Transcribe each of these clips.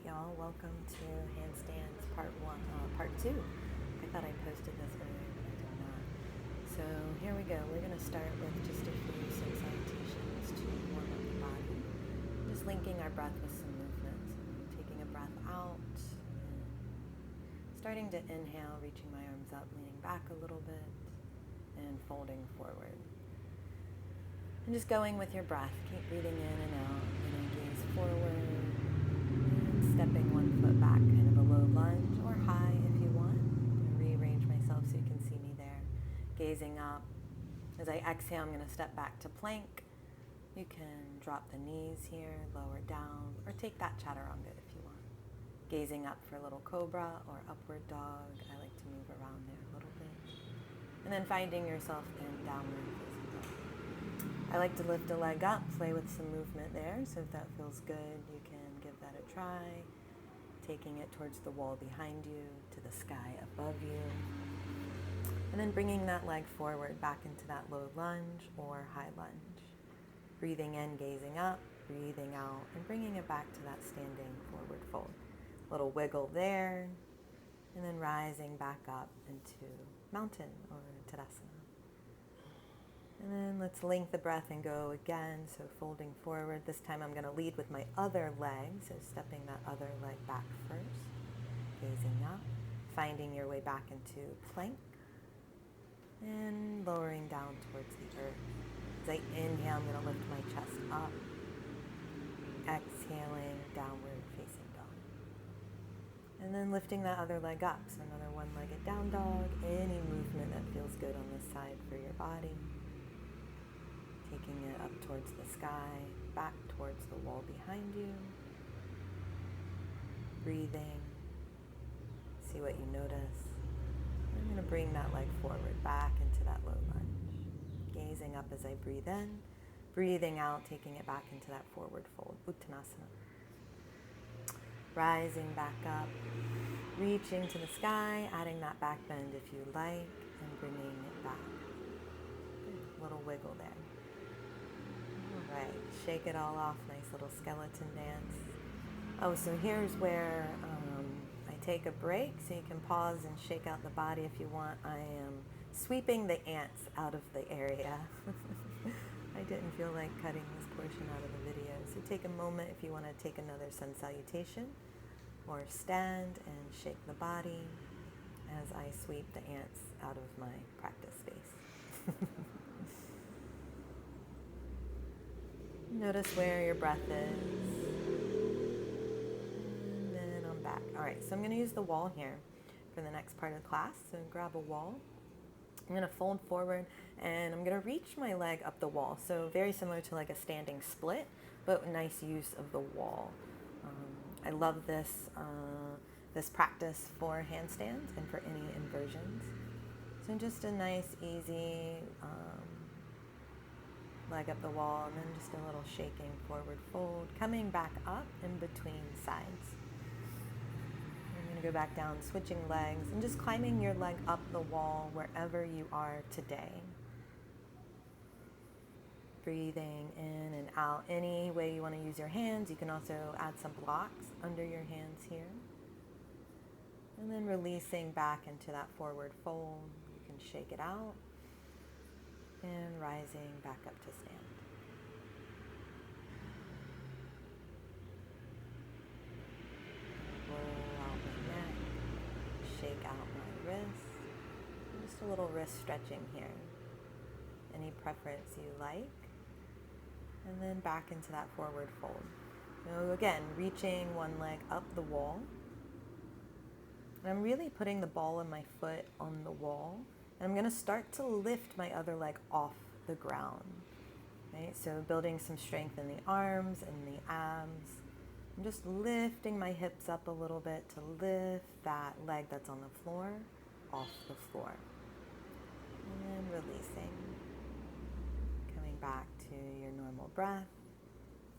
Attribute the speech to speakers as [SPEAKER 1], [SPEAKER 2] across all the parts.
[SPEAKER 1] Alright, y'all, welcome to Handstands part 2. I thought I posted this earlier, but I did not. So here we go. We're going to start with just a few salutations to warm up the body. Just linking our breath with some movements. Taking a breath out, and starting to inhale, reaching my arms up, leaning back a little bit, and folding forward. And just going with your breath. Keep breathing in and out. Gaze forward. Stepping one foot back, kind of a low lunge, or high if you want. I'm going to rearrange myself so you can see me there. Gazing up. As I exhale, I'm going to step back to plank. You can drop the knees here, lower down, or take that chaturanga if you want. Gazing up for a little cobra or upward dog. I like to move around there a little bit. And then finding yourself in downward facing dog. I like to lift a leg up, play with some movement there, so if that feels good, you can give that a try. Taking it towards the wall behind you, to the sky above you. And then bringing that leg forward back into that low lunge or high lunge. Breathing in, gazing up, breathing out, and bringing it back to that standing forward fold. Little wiggle there, and then rising back up into mountain or Tadasana. And then let's link the breath and go again, so folding forward. This time I'm going to lead with my other leg, so stepping that other leg back first. Gazing up, finding your way back into plank, and lowering down towards the earth. As I inhale, I'm going to lift my chest up. Exhaling, downward facing dog. And then lifting that other leg up, so another one-legged down dog. Any movement that feels good on this side for your body. Taking it up towards the sky, back towards the wall behind you. Breathing. See what you notice. I'm going to bring that leg forward, back into that low lunge. Gazing up as I breathe in. Breathing out, taking it back into that forward fold, Uttanasana. Rising back up. Reaching to the sky, adding that back bend if you like, and bringing it back. Good. Little wiggle there. Right, shake it all off, nice little skeleton dance. Oh, so here's where I take a break, so you can pause and shake out the body if you want. I am sweeping the ants out of the area. I didn't feel like cutting this portion out of the video. So take a moment if you want to take another sun salutation, or stand and shake the body as I sweep the ants out of my practice space. Notice where your breath is. And then I'm back. All right, so I'm going to use the wall here for the next part of the class. So grab a wall. I'm going to fold forward, and I'm going to reach my leg up the wall. So very similar to like a standing split, but nice use of the wall. I love this practice for handstands and for any inversions. So just a nice, easy leg up the wall, and then just a little shaking forward fold, coming back up in between sides. I'm going to go back down, switching legs, and just climbing your leg up the wall wherever you are today. Breathing in and out any way you want to use your hands. You can also add some blocks under your hands here. And then releasing back into that forward fold. You can shake it out. And rising back up to stand. Roll out my neck. Shake out my wrist. Just a little wrist stretching here. Any preference you like. And then back into that forward fold. So again, reaching one leg up the wall. And I'm really putting the ball of my foot on the wall. And I'm going to start to lift my other leg off the ground. Right? So building some strength in the arms and the abs. I'm just lifting my hips up a little bit to lift that leg that's on the floor off the floor. And then releasing. Coming back to your normal breath.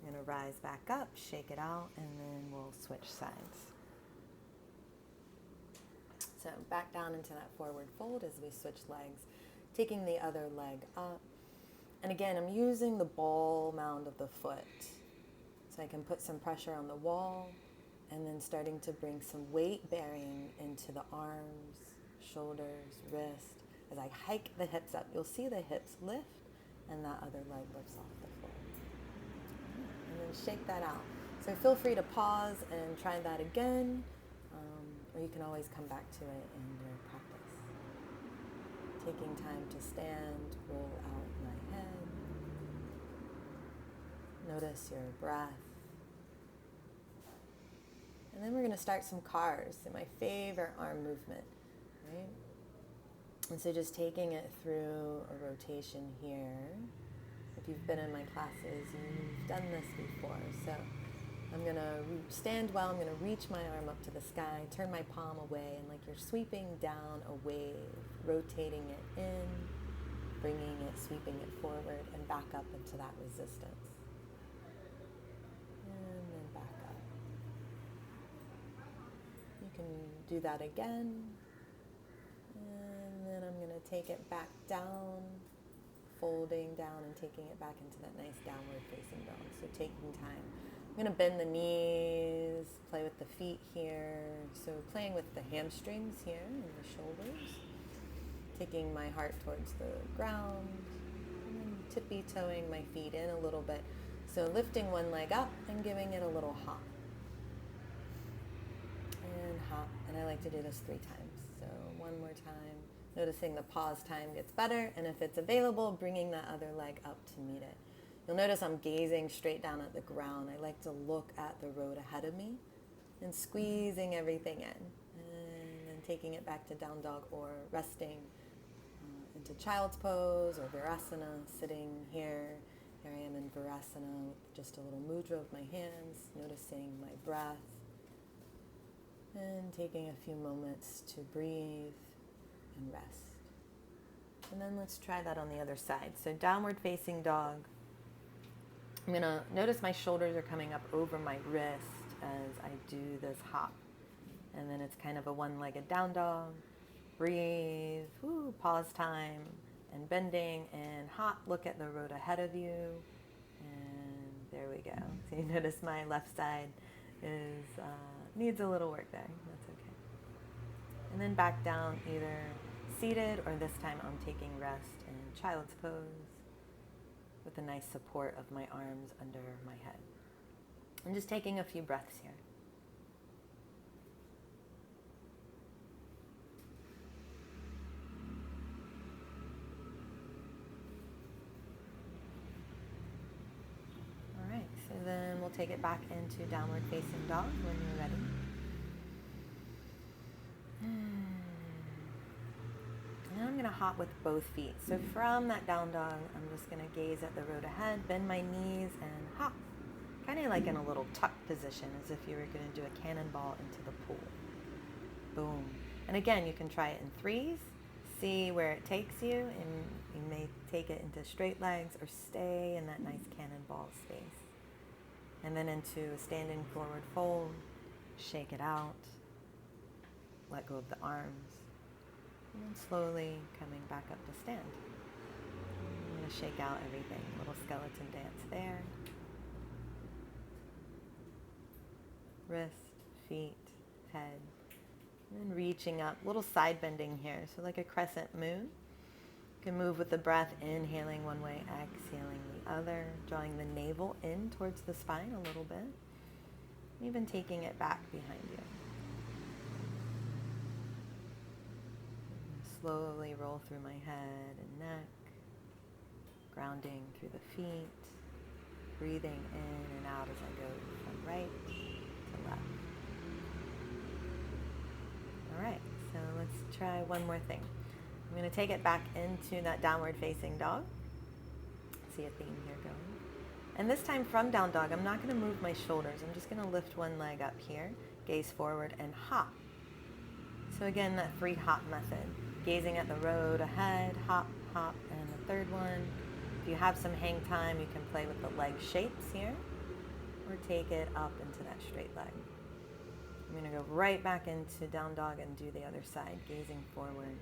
[SPEAKER 1] I'm going to rise back up, shake it out, and then we'll switch sides. So back down into that forward fold as we switch legs, taking the other leg up. And again, I'm using the ball mound of the foot so I can put some pressure on the wall And then starting to bring some weight bearing into the arms, shoulders, wrist. As I hike the hips up, you'll see the hips lift and that other leg lifts off the floor. And then shake that out. So feel free to pause and try that again, or you can always come back to it in your practice. Taking time to stand, roll out my head. Notice your breath. And then we're going to start some cars, so my favorite arm movement, right? And so just taking it through a rotation here. If you've been in my classes, you've done this before. So I'm going to stand well. I'm going to reach my arm up to the sky, turn my palm away, and like you're sweeping down a wave, rotating it in, bringing it, sweeping it forward, and back up into that resistance. And then back up. You can do that again. And then I'm going to take it back down, folding down and taking it back into that nice downward facing dog. So taking time. I'm going to bend the knees, play with the feet here. So playing with the hamstrings here and the shoulders. Taking my heart towards the ground. And then tippy-toeing my feet in a little bit. So lifting one leg up and giving it a little hop. And hop. And I like to do this 3 times. So one more time. Noticing the pause time gets better. And if it's available, bringing that other leg up to meet it. You'll notice I'm gazing straight down at the ground. I like to look at the road ahead of me and squeezing everything in. And then taking it back to down dog or resting into child's pose or virasana, sitting here. Here I am in virasana with just a little mudra of my hands, noticing my breath. And taking a few moments to breathe and rest. And then let's try that on the other side. So downward facing dog. I'm going to notice my shoulders are coming up over my wrist as I do this hop. And then it's kind of a one-legged down dog. Breathe, pause time, and bending, and hop, look at the road ahead of you. And there we go. So you notice my left side needs a little work there. That's okay. And then back down, either seated or this time I'm taking rest in child's pose with a nice support of my arms under my head. I'm just taking a few breaths here. All right, so then we'll take it back into downward facing dog when you're ready. Now I'm going to hop with both feet. So from that down dog, I'm just going to gaze at the road ahead, bend my knees, and hop. Kind of like in a little tuck position, as if you were going to do a cannonball into the pool. Boom. And again, you can try it in 3s, see where it takes you, and you may take it into straight legs or stay in that nice cannonball space. And then into a standing forward fold, shake it out, let go of the arms. And then slowly coming back up to stand. I'm going to shake out everything. Little skeleton dance there. Wrist, feet, head. And then reaching up. Little side bending here. So like a crescent moon. You can move with the breath. Inhaling one way, exhaling the other. Drawing the navel in towards the spine a little bit. Even taking it back behind you. Slowly roll through my head and neck, grounding through the feet, breathing in and out as I go from right to left. All right, so let's try one more thing. I'm going to take it back into that downward facing dog. See a theme here going. And this time from down dog, I'm not going to move my shoulders. I'm just going to lift one leg up here, gaze forward, and hop. So again, that 3 hop method. Gazing at the road ahead, hop, hop, and the third one. If you have some hang time, you can play with the leg shapes here, or take it up into that straight leg. I'm going to go right back into down dog and do the other side, gazing forward.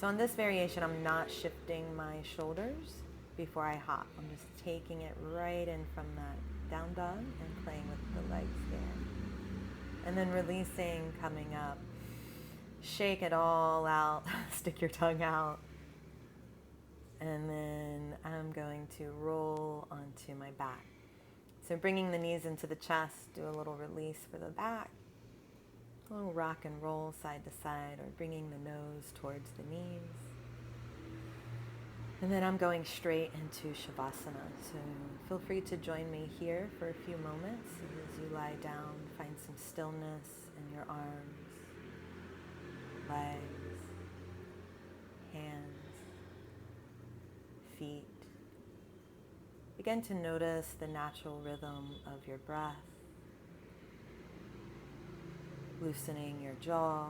[SPEAKER 1] So on this variation, I'm not shifting my shoulders before I hop. I'm just taking it right in from that down dog and playing with the legs there. And then releasing, coming up. Shake it all out. Stick your tongue out. And then I'm going to roll onto my back. So bringing the knees into the chest, do a little release for the back. A little rock and roll side to side, or bringing the nose towards the knees. And then I'm going straight into Shavasana. So feel free to join me here for a few moments. As you lie down, find some stillness in your arms, legs, hands, feet. Begin to notice the natural rhythm of your breath, loosening your jaw,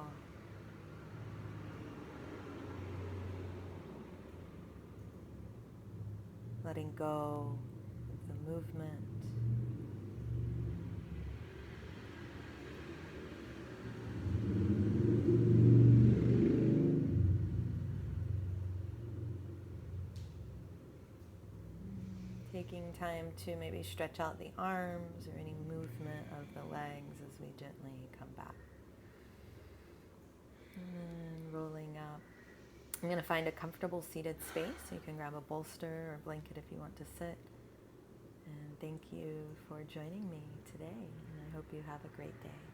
[SPEAKER 1] letting go of the movement. Taking time to maybe stretch out the arms or any movement of the legs as we gently come back. And then rolling up. I'm going to find a comfortable seated space. So you can grab a bolster or blanket if you want to sit. And thank you for joining me today. And I hope you have a great day.